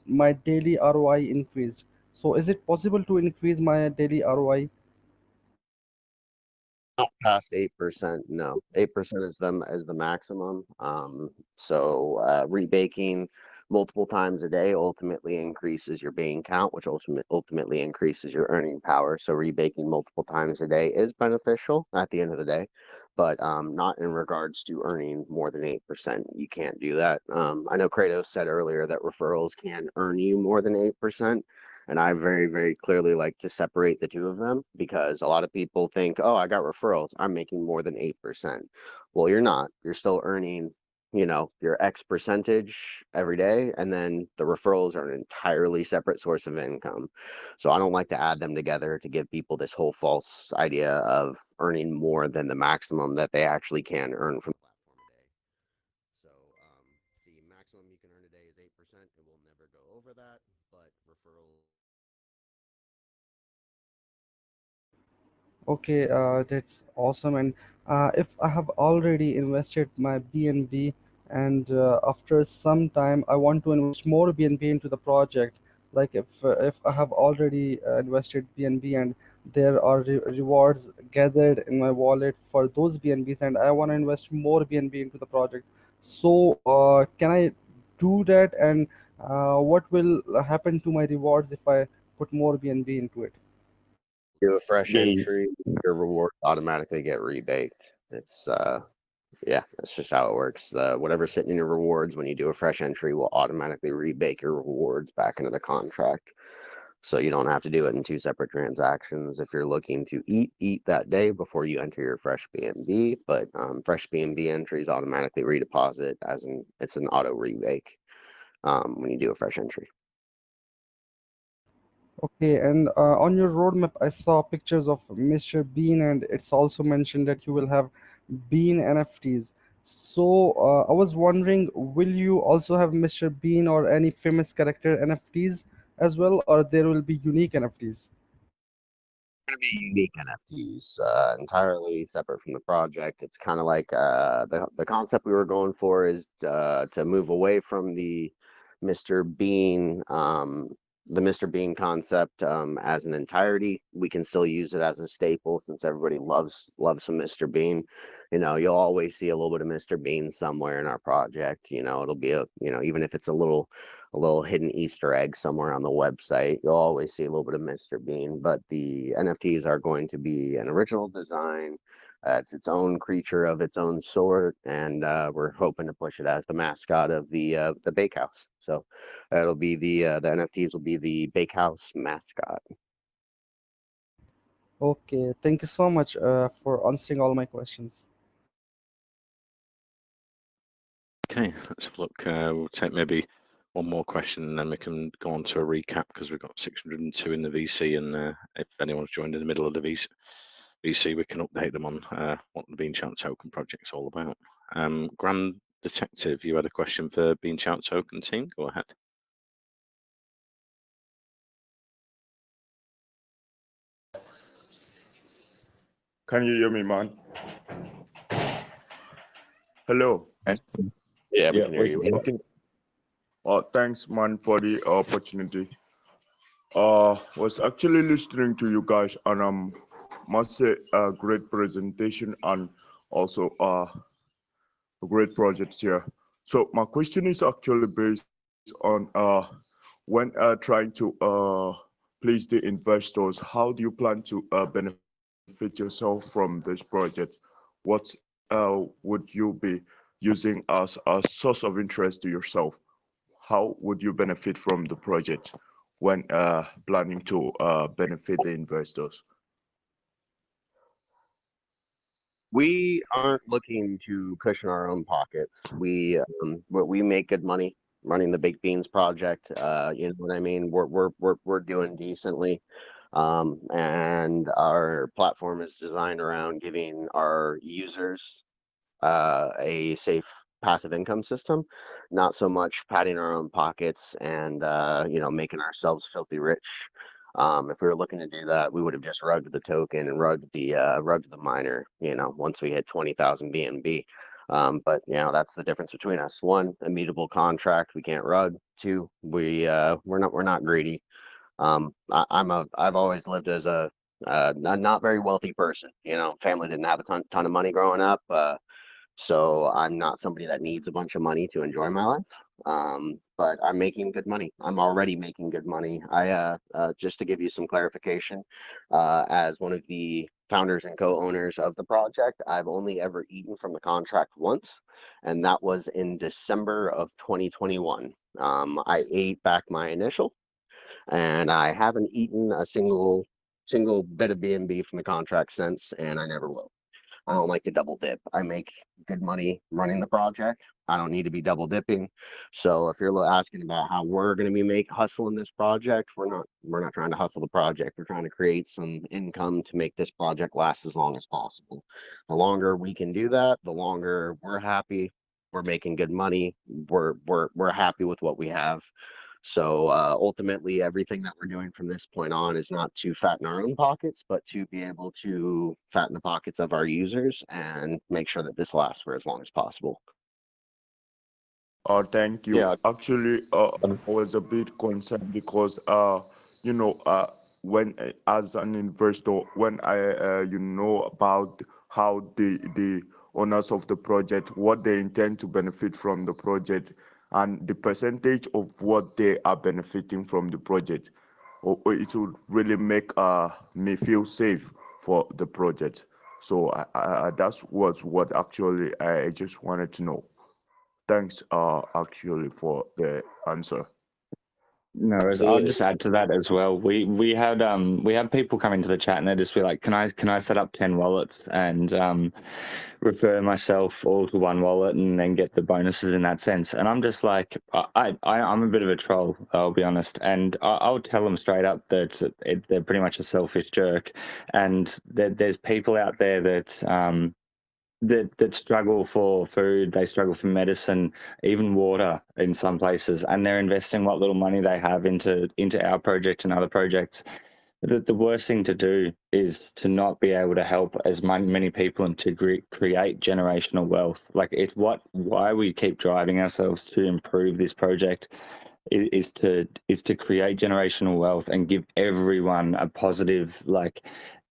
G: my daily ROI increased? So is it possible to increase my daily ROI?
C: Not past 8%, no. 8% is the maximum. So rebaking multiple times a day ultimately increases your bean count, which ultimately increases your earning power. So rebaking multiple times a day is beneficial at the end of the day, but not in regards to earning more than 8%. You can't do that. I know Kratos said earlier that referrals can earn you more than 8%. And I very, very clearly like to separate the two of them, because a lot of people think, oh, I got referrals, I'm making more than 8%. Well, you're not. You're still earning, your X percentage every day. And then the referrals are an entirely separate source of income. So I don't like to add them together to give people this whole false idea of earning more than the maximum that they actually can earn from the platform a day. So the maximum you can earn a day is 8%. It will never go over that, but referrals.
G: Okay, that's awesome. And if I have already invested my BNB, and after some time I want to invest more BNB into the project, Like if I have already invested BNB and there are rewards gathered in my wallet for those BNBs, and I want to invest more BNB into the project. So can I do that? And what will happen to my rewards if I put more BNB into it?
C: Do a fresh
B: The
C: entry, your rewards automatically get rebaked. It's yeah, that's just how it works. Whatever's sitting in your rewards when you do a fresh entry will automatically rebake your rewards back into the contract. So you don't have to do it in two separate transactions. If you're looking to eat that day before you enter your fresh BNB, but fresh BNB entries automatically redeposit as in it's an auto rebake when you do a fresh entry.
G: Okay, and on your roadmap, I saw pictures of Mr. Bean, and it's also mentioned that you will have Bean NFTs. So I was wondering, will you also have Mr. Bean or any famous character NFTs as well, or there will be unique NFTs?
C: Going to be unique NFTs, entirely separate from the project. It's kind of like the concept we were going for is to move away from Mr. Bean, the Mr. Bean concept as an entirety. We can still use it as a staple since everybody loves some Mr. Bean. You know, you'll always see a little bit of Mr. Bean somewhere in our project. You know, it'll be even if it's a little hidden Easter egg somewhere on the website. You'll always see a little bit of Mr. Bean, but the NFTs are going to be an original design. It's its own creature of its own sort, and we're hoping to push it as the mascot of the bakehouse. So it'll be the NFTs will be the bakehouse mascot.
G: Okay, thank you so much for answering all my questions.
A: Okay, let's have a look. We'll take maybe one more question and then we can go on to a recap because we've got 602 in the VC, and if anyone's joined in the middle of the VC, we can update them on what the Bean Chart Token project's all about. Grand Detective, you had a question for Bean Chart Token team? Go ahead.
H: Can you hear me, man? Hello.
C: Yeah, we
B: yeah,
C: can hear you.
H: Okay. Thanks, man, for the opportunity. Was actually listening to you guys, and must say a great presentation and also a great project here. So my question is actually based on when trying to please the investors, how do you plan to benefit yourself from this project? What would you be using as a source of interest to yourself? How would you benefit from the project when planning to benefit the investors?
C: We aren't looking to cushion our own pockets. We make good money running the Baked Beans project. You know what I mean? We're doing decently, and our platform is designed around giving our users a safe passive income system, not so much padding our own pockets and making ourselves filthy rich. If we were looking to do that, we would have just rugged the token and rugged the miner. You know, once we hit 20,000 BNB. But you know that's the difference between us. One, immutable contract, we can't rug. Two, we're not greedy. I've always lived as a not very wealthy person. You know, family didn't have a ton of money growing up. So I'm not somebody that needs a bunch of money to enjoy my life. But I'm making good money. I'm already making good money. Just to give you some clarification, as one of the founders and co-owners of the project, I've only ever eaten from the contract once, and that was in December of 2021. I ate back my initial, and I haven't eaten a single bit of BNB from the contract since, and I never will. I don't like to double dip. I make good money running the project. I don't need to be double dipping. So if you're asking about how we're going to be hustling this project, we're not trying to hustle the project. We're trying to create some income to make this project last as long as possible. The longer we can do that, the longer we're happy. We're making good money. We're happy with what we have. So ultimately, everything that we're doing from this point on is not to fatten our own pockets, but to be able to fatten the pockets of our users and make sure that this lasts for as long as possible.
H: Thank you.
B: Yeah.
H: Actually, I was a bit concerned because, you know, when as an investor, when you know about how the owners of the project, what they intend to benefit from the project, and the percentage of what they are benefiting from the project, it would really make me feel safe for the project. So that's what actually I just wanted to know. Thanks, actually, for the answer.
B: No worries. I'll
C: Absolutely.
B: just add to that as well. We have people come into the chat and they just be like, can I set up 10 wallets and refer myself all to one wallet and then get the bonuses in that sense? And I'm just like, I'm a bit of a troll, I'll be honest, and I'll tell them straight up that they're pretty much a selfish jerk, and there's people out there that struggle for food, they struggle for medicine, even water in some places, and they're investing what little money they have into our project and other projects. The worst thing to do is to not be able to help as many people and to create generational wealth. Like, it's why we keep driving ourselves to improve this project is to create generational wealth and give everyone a positive, like,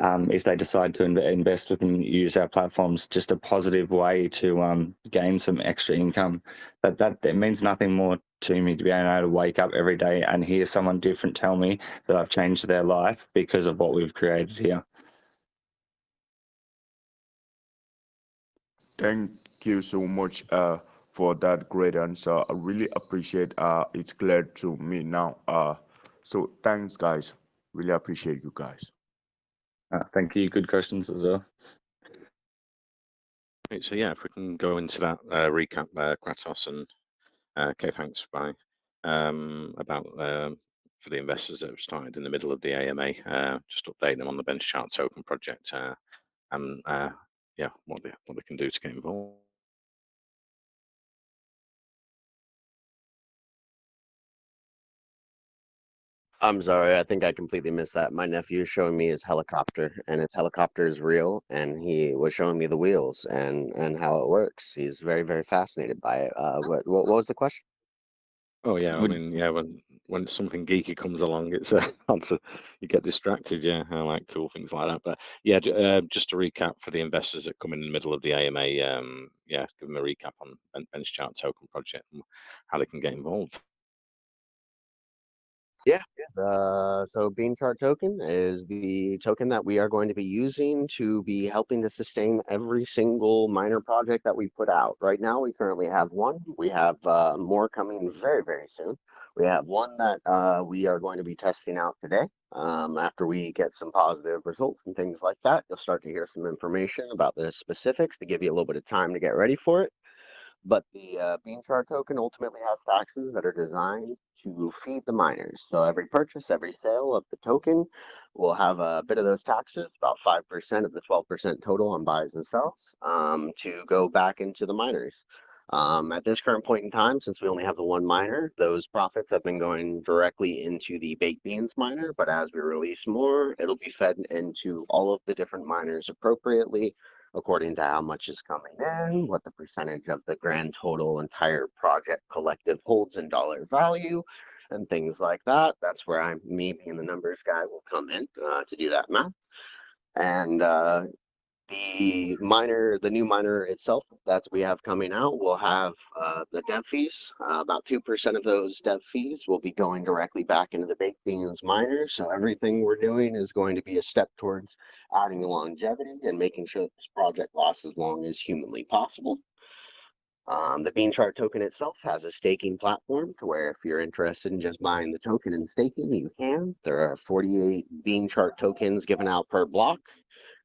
B: if they decide to invest with and use our platforms, just a positive way to gain some extra income. That it means nothing more to me to be able to wake up every day and hear someone different tell me that I've changed their life because of what we've created here.
H: Thank you so much for that great answer. I really appreciate it's clear to me now. So thanks, guys. Really appreciate you guys.
B: Thank you. Good questions as well.
A: So yeah, if we can go into that recap, Kratos and okay, thanks, bye. About for the investors that have started in the middle of the AMA, just update them on the bench chart token project and yeah, what they can do to get involved.
C: I'm sorry, I think I completely missed that. My nephew is showing me his helicopter, and his helicopter is real, and he was showing me the wheels and how it works. He's very, very fascinated by it. What was the question?
A: Oh yeah, I
B: Would
A: mean, yeah, when something geeky comes along, it's hard to you get distracted. Yeah, I like cool things like that. But yeah, just to recap for the investors that come in the middle of the AMA, yeah, give them a recap on bench chart token project and how they can get involved.
C: Yeah, so Bean Chart token is the token that we are going to be using to be helping to sustain every single miner project that we put out. Right now, we currently have one. We have more coming very, very soon. We have one that we are going to be testing out today. After we get some positive results and things like that, you'll start to hear some information about the specifics to give you a little bit of time to get ready for it. But the Bean Chart token ultimately has taxes that are designed to feed the miners. So every purchase, every sale of the token will have a bit of those taxes, about 5% of the 12% total on buys and sells, to go back into the miners. At this current point in time, since we only have the one miner, those profits have been going directly into the baked beans miner. But as we release more, it'll be fed into all of the different miners appropriately, according to how much is coming in, what the percentage of the grand total entire project collective holds in dollar value, and things like that. That's where me being the numbers guy, will come in to do that math. And the new miner itself that we have coming out will have the dev fees. About 2% of those dev fees will be going directly back into the baked beans miner. So everything we're doing is going to be a step towards adding longevity and making sure that this project lasts as long as humanly possible. The Bean Chart token itself has a staking platform to where if you're interested in just buying the token and staking, you can. There are 48 Bean Chart tokens given out per block.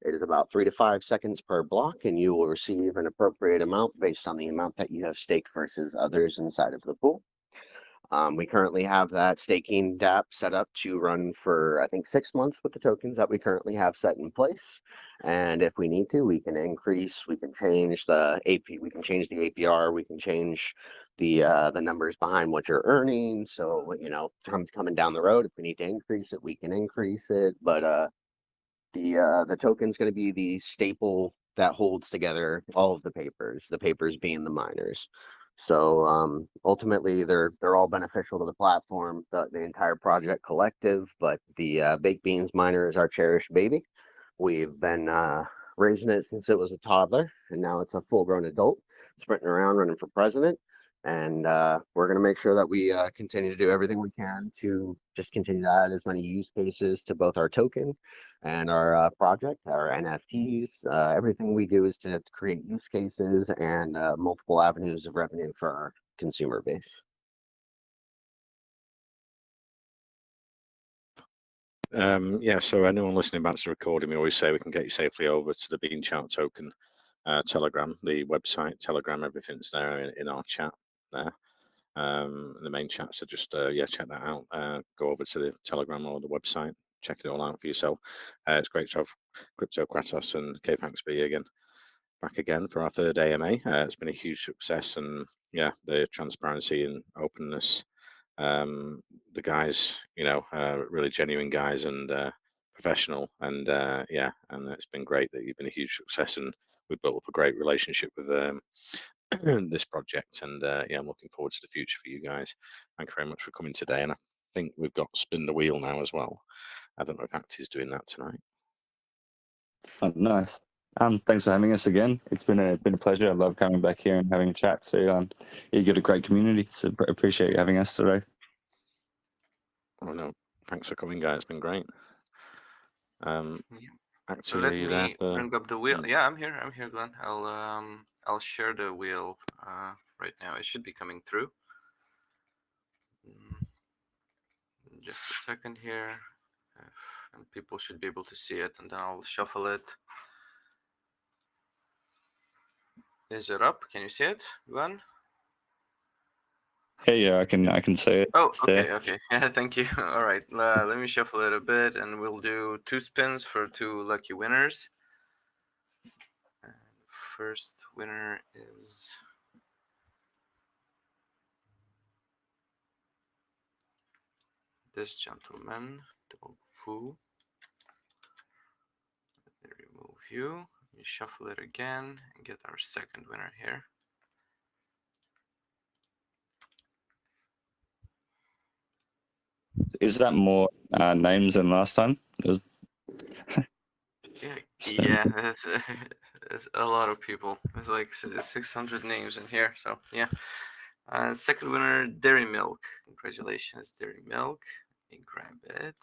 C: It is about 3 to 5 seconds per block, and you will receive an appropriate amount based on the amount that you have staked versus others inside of the pool. We currently have that staking DApp set up to run for, I think, 6 months with the tokens that we currently have set in place. And if we need to, we can increase, we can change the AP, we can change the APR, we can change the numbers behind what you're earning. So, you know, coming down the road, if we need to increase it, we can increase it. But the token's going to be the staple that holds together all of the papers being the miners. So ultimately, they're all beneficial to the platform, the entire project collective. But the baked beans miner is our cherished baby. We've been raising it since it was a toddler, and now it's a full-grown adult, sprinting around, running for president. And we're going to make sure that we continue to do everything we can to just continue to add as many use cases to both our token and our project, our NFTs. Everything we do is to create use cases and multiple avenues of revenue for our consumer base.
A: Yeah, so anyone listening back to the recording, we always say we can get you safely over to the Bean Chart token Telegram, the website, Telegram, everything's there in our chat there. The main chat, so just yeah, check that out. Go over to the Telegram or the website, check it all out for yourself. It's great to have Crypto Kratos and K Thanks Be again, back again for our third AMA. It's been a huge success, and yeah, the transparency and openness. The guys, you know, really genuine guys and professional, and yeah, and it's been great that you've been a huge success, and we've built up a great relationship with this project, and yeah, I'm looking forward to the future for you guys. Thank you very much for coming today, and I think we've got Spin the Wheel now as well. I don't know if Acti's doing that tonight.
B: Oh, nice. Thanks for having us again. It's been a pleasure. I love coming back here and having a chat. So you got a great community. So appreciate you having us today.
A: Oh no, thanks for coming, guys. It's been great. Acti,
D: So let
A: are you
D: me
A: there?
D: bring up the wheel. Yeah, I'm here, Glenn. I'll share the wheel right now. It should be coming through. Just a second here, and people should be able to see it, and then I'll shuffle it. Is it up? Can you see it, Glenn?
B: Yeah, I can see it.
D: Oh,
B: It's
D: okay,
B: there.
D: okay. Yeah, thank you. All right, let me shuffle it a bit, and we'll do 2 spins for 2 lucky winners. And first winner is this gentleman, Dog Fu. Let me remove you. Let me shuffle it again and get our second winner here.
B: Is that more names than last time?
D: Yeah, it's a lot of people. There's like 600 names in here, so yeah. Second winner, Dairy Milk. Congratulations, Dairy Milk. Let me grab it.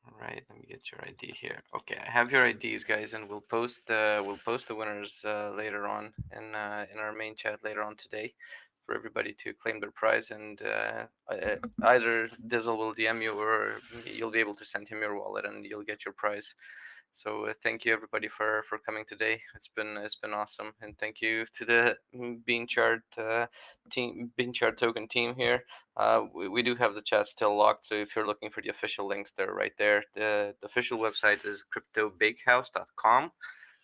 D: All right, let me get your ID here. Okay, I have your IDs, guys, and we'll post the winners later on in our main chat later on today, for everybody to claim their prize. And either Dizzle will DM you, or you'll be able to send him your wallet, and you'll get your prize. So thank you everybody for coming today. It's been awesome, and thank you to the Bean Chart team, Bean Chart token team here. We do have the chat still locked, so if you're looking for the official links, they're right there. The official website is cryptobakehouse.com.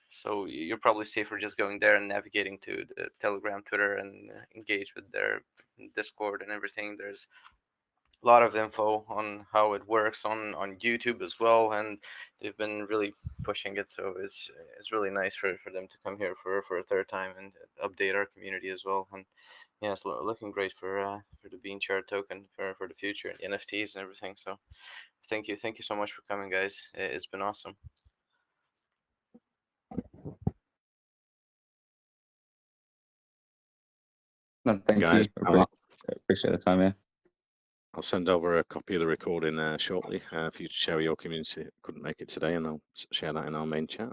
D: So you're probably safer just going there and navigating to the Telegram, Twitter, and engage with their Discord and everything. There's a lot of info on how it works on YouTube as well, and they've been really pushing it. So it's really nice for them to come here for a third time and update our community as well. And yeah, it's looking great for the Bean Chart token for the future, and the NFTs and everything. So thank you so much for coming, guys. It's been awesome.
B: No, thank
A: Guys,
B: you. Appreciate the time, yeah.
A: I'll send over a copy of the recording shortly for you to share with your community. Couldn't make it today, and I'll share that in our main chat.